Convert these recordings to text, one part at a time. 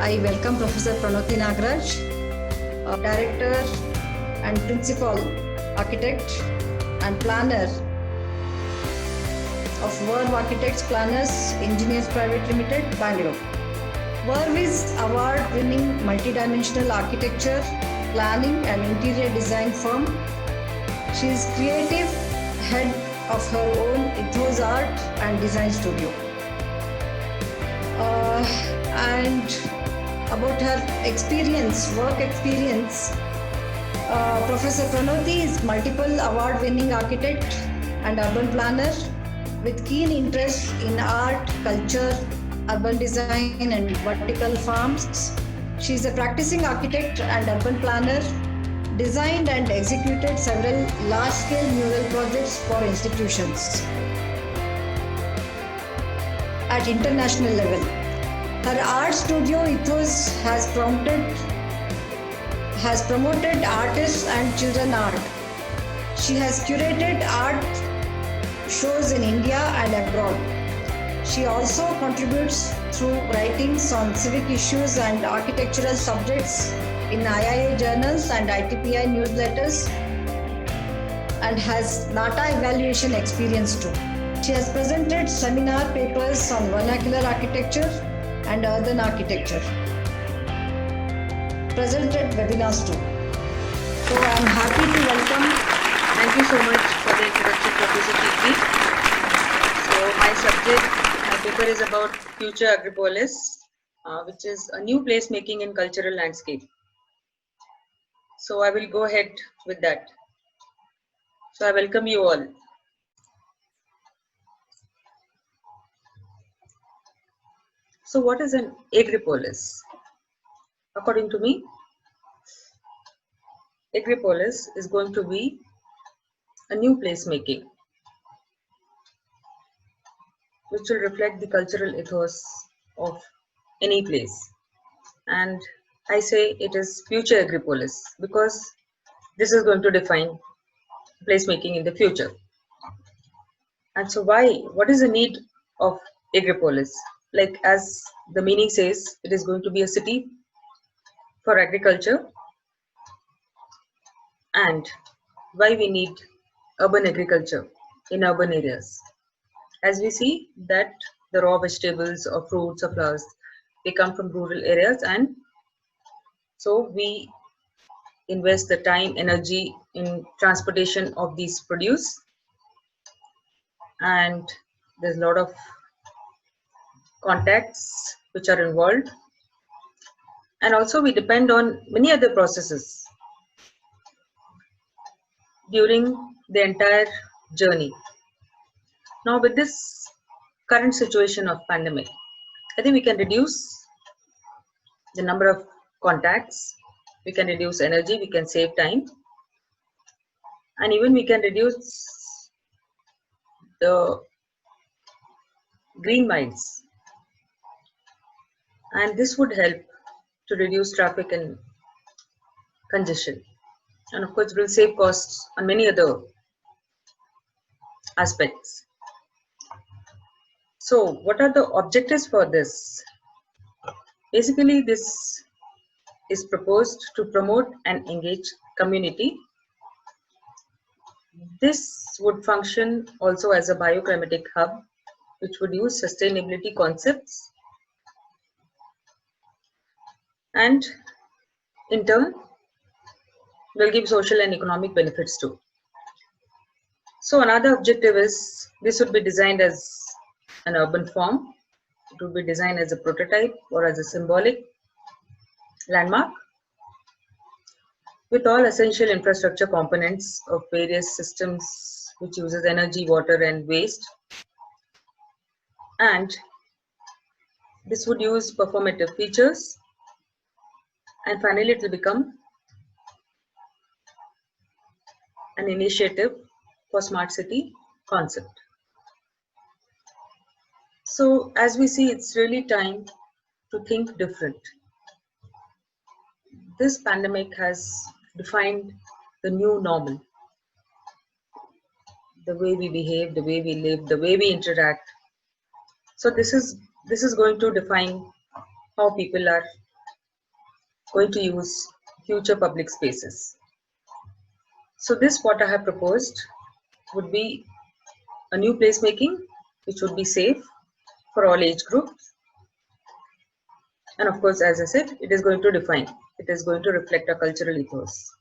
I welcome Professor Pranoti Nagaraj, Director and Principal Architect and Planner of Verve Architects Planners Engineers Private Limited, Bangalore. Verve is award-winning multidimensional architecture, planning and interior design firm. She is creative head of her own Ethos Art and Design Studio. And about her work experience, Professor Pranoti is multiple award-winning architect and urban planner with keen interest in art, culture, urban design and vertical farms. She is a practicing architect and urban planner, designed and executed several large-scale mural projects for institutions at international level. Her art studio ethos has promoted artists and children art. She has curated art shows in India and abroad. She also contributes through writings on civic issues and architectural subjects in IIA journals and ITPI newsletters, and has NATA evaluation experience too. She has presented seminar papers on vernacular architecture and urban architecture. Presented webinars too. So I am happy to welcome. Thank you so much for the introduction, Professor Kiki. So my paper is about future Agripolis, which is a new placemaking in cultural landscape. So I will go ahead with that. So I welcome you all. So what is an Agripolis? According to me, Agripolis is going to be a new placemaking which will reflect the cultural ethos of any place. And I say it is future Agripolis because this is going to define placemaking in the future. And so what is the need of Agripolis? Like as the meaning says, it is going to be a city for agriculture. And why we need urban agriculture in urban areas? As we see that the raw vegetables or fruits or flowers, they come from rural areas, and so we invest the time, energy in transportation of these produce, and there's a lot of contacts which are involved, and also we depend on many other processes during the entire journey. Now with this current situation of pandemic, I think we can reduce the number of contacts, we can reduce energy, we can save time, and even we can reduce the green miles, and this would help to reduce traffic and congestion, and of course will save costs on many other aspects. So what are the objectives for this? Basically this is proposed to promote and engage community. This would function also as a bioclimatic hub which would use sustainability concepts, and in turn will give social and economic benefits too. So another objective is this would be designed as an urban form. It would be designed as a prototype or as a symbolic landmark with all essential infrastructure components of various systems which uses energy, water and waste. And this would use performative features, and finally it will become an initiative for smart city concept. So as we see, it's really time to think different. This pandemic has defined the new normal. The way we behave, the way we live, the way we interact. So this is going to define how people are going to use future public spaces. So this what I have proposed would be a new placemaking which would be safe for all age groups. And of course, as I said, it is going to define, it is going to reflect a cultural ethos.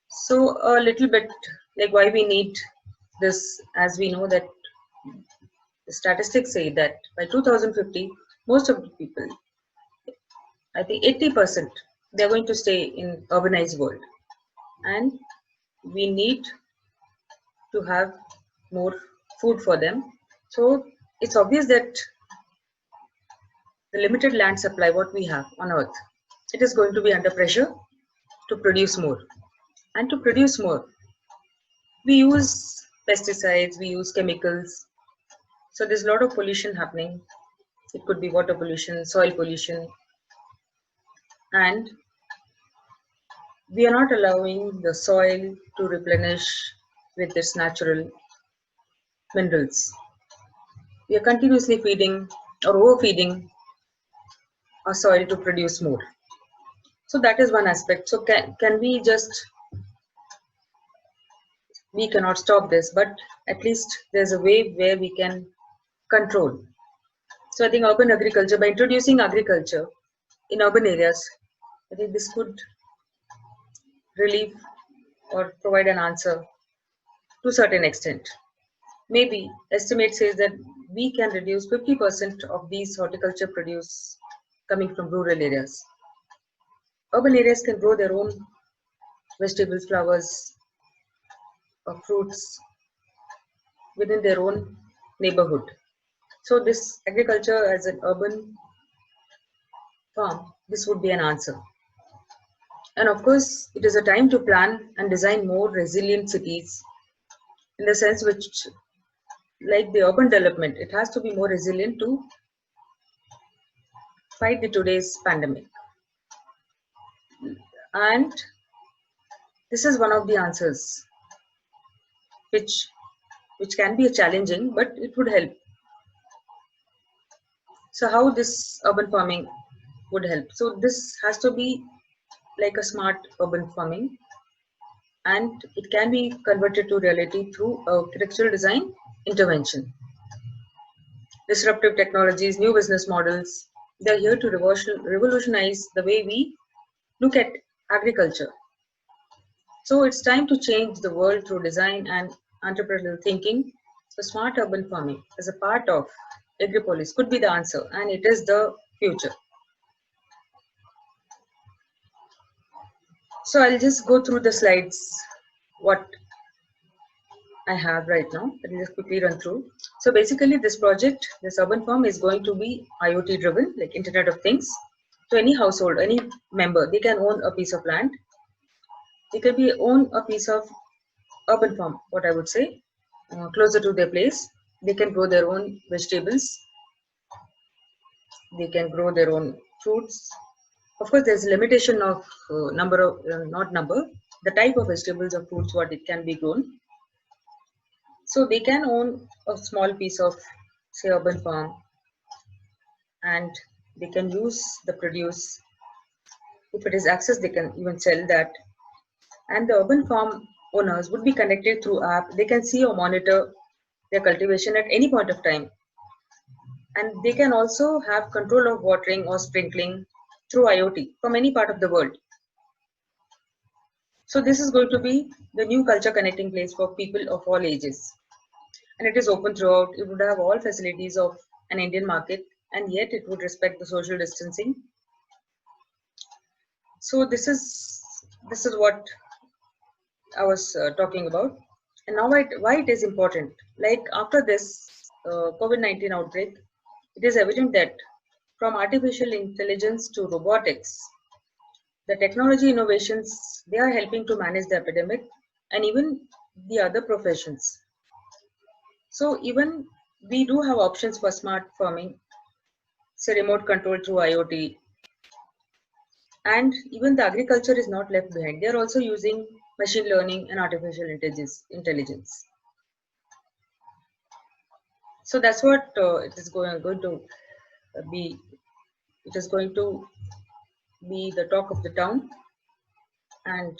So a little bit like why we need this, as we know that the statistics say that by 2050, most of the people, I think 80%, they're going to stay in urbanized world. And we need to have more food for them. So it's obvious that the limited land supply what we have on earth, it is going to be under pressure to produce more. And to produce more, we use pesticides, we use chemicals. So there's a lot of pollution happening. It could be water pollution, soil pollution, and we are not allowing the soil to replenish with its natural minerals. We are continuously feeding or overfeeding our soil to produce more. So that is one aspect. So can we just, we cannot stop this, but at least there's a way where we can control. So I think urban agriculture, by introducing agriculture in urban areas, I think this could relieve or provide an answer to a certain extent. Maybe estimate says that we can reduce 50% of these horticulture produce coming from rural areas. Urban areas can grow their own vegetables, flowers, or fruits within their own neighborhood. So this agriculture as an urban farm, this would be an answer. And of course, it is a time to plan and design more resilient cities in the sense which, like the urban development, it has to be more resilient to fight the today's pandemic. And this is one of the answers which can be challenging, but it would help. So how this urban farming would help? So this has to be like a smart urban farming, and it can be converted to reality through architectural design intervention. Disruptive technologies, new business models, they're here to revolutionize the way we look at agriculture. So it's time to change the world through design and entrepreneurial thinking. So smart urban farming as a part of Agripolis could be the answer, and it is the future. So I'll just go through the slides, what I have right now. I'll just quickly run through. So basically this project, this urban farm is going to be IoT driven, like Internet of Things. So any household, any member, they can own a piece of land. They can own a piece of urban farm, what I would say, closer to their place. They can grow their own vegetables. They can grow their own fruits. Of course, there's a limitation of number of, not number, the type of vegetables or fruits what it can be grown. So they can own a small piece of, say, urban farm, and they can use the produce. If it is access, they can even sell that. And the urban farm owners would be connected through app. They can see or monitor their cultivation at any point of time. And they can also have control of watering or sprinkling through IoT from any part of the world. So this is going to be the new culture connecting place for people of all ages. And it is open throughout. It would have all facilities of an Indian market, and yet it would respect the social distancing. So this is what I was talking about. And now why it is important. Like after this COVID-19 outbreak, it is evident that from artificial intelligence to robotics, the technology innovations, they are helping to manage the epidemic and even the other professions. So even we do have options for smart farming, say remote control through IoT, and even the agriculture is not left behind. They are also using machine learning and artificial intelligence. So that's what it is going to be. It is going to be the talk of the town, and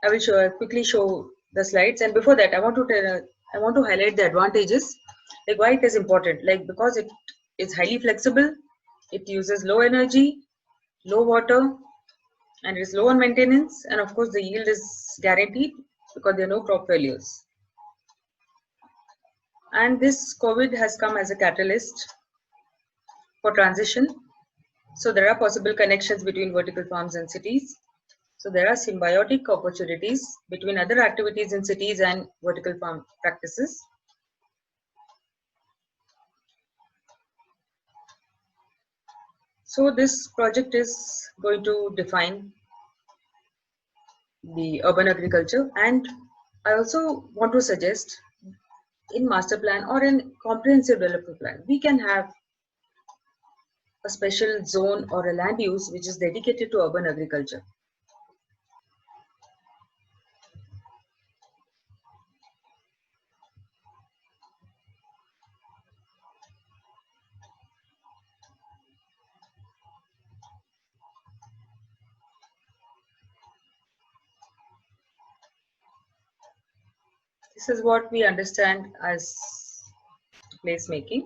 I will quickly show the slides. And before that, I want to highlight the advantages, like why it is important. Like because it is highly flexible, it uses low energy, low water, and it is low on maintenance. And of course, the yield is guaranteed because there are no crop failures. And this COVID has come as a catalyst for transition. So there are possible connections between vertical farms and cities. So there are symbiotic opportunities between other activities in cities and vertical farm practices. So this project is going to define the urban agriculture, and I also want to suggest in master plan or in comprehensive development plan, we can have a special zone or a land use which is dedicated to urban agriculture. This is what we understand as placemaking.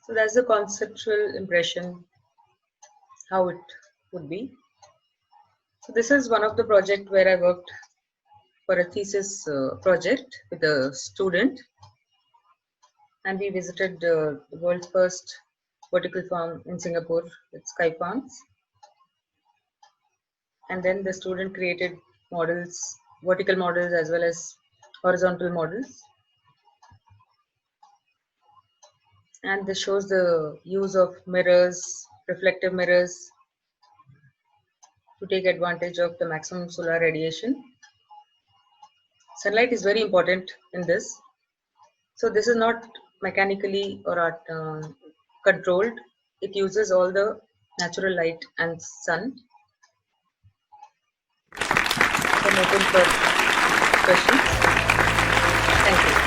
So that's the conceptual impression how it would be. So this is one of the project where I worked for a thesis project with a student, and we visited the world's first vertical farm in Singapore with Sky Farms. And then the student created models, vertical models as well as horizontal models. And this shows the use of mirrors, reflective mirrors, to take advantage of the maximum solar radiation. Sunlight is very important in this. So this is not mechanically or controlled. It uses all the natural light and sun. I'm open for questions. Thank you.